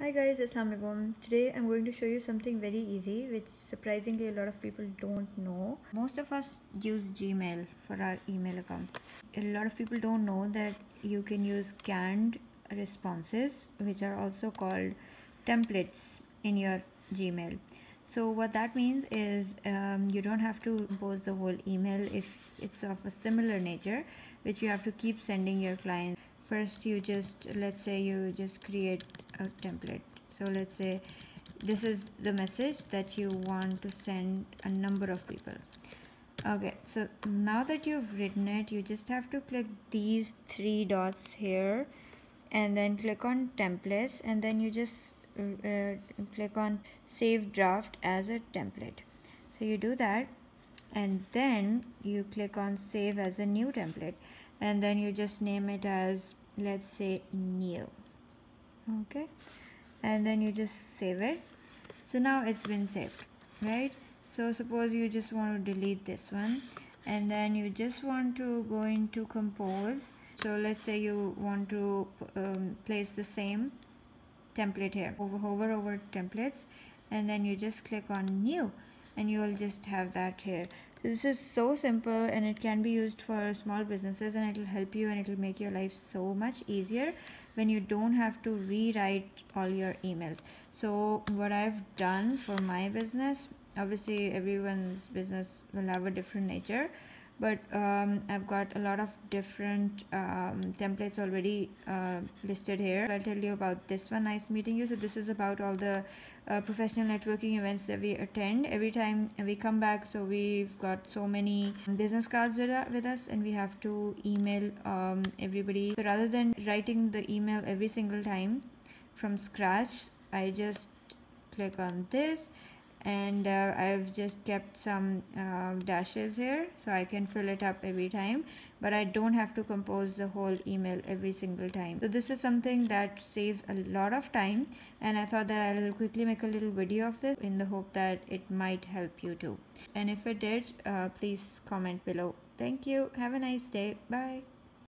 Hi guys, Assalamualaikum. Today I'm going to show you something very easy which surprisingly a lot of people don't know. Most of us use Gmail for our email accounts. A lot of people don't know that you can use canned responses, which are also called templates, in your Gmail. So what that means is you don't have to compose the whole email if it's of a similar nature, which you have to keep sending your clients. First, let's say you just create a template. So let's say this is the message that you want to send a number of people. Okay, so now that you've written it, you just have to click these three dots here and then click on templates, and then you just click on save draft as a template. So you do that, and then you click on save as a new template, and then you just name it as, let's say, new. Okay, and then you just save it. So now it's been saved, right? So suppose you just want to delete this one, and then you just want to go into compose. So let's say you want to place the same template here. Hover over templates, and then you just click on new, and you will just have that here. So this is so simple, and it can be used for small businesses, and it will help you, and it will make your life so much easier when you don't have to rewrite all your emails. So what I've done for my business, obviously everyone's business will have a different nature, but I've got a lot of different templates already listed here. I'll tell you about this one. Nice meeting you. So this is about all the professional networking events that we attend every time we come back. So we've got so many business cards with us, and we have to email everybody. So rather than writing the email every single time from scratch, I just click on this, and I've just kept some dashes here so I can fill it up every time, but I don't have to compose the whole email every single time. So this is something that saves a lot of time, and I thought that I'll quickly make a little video of this in the hope that it might help you too. And if it did, please comment below. Thank you. Have a nice day. Bye.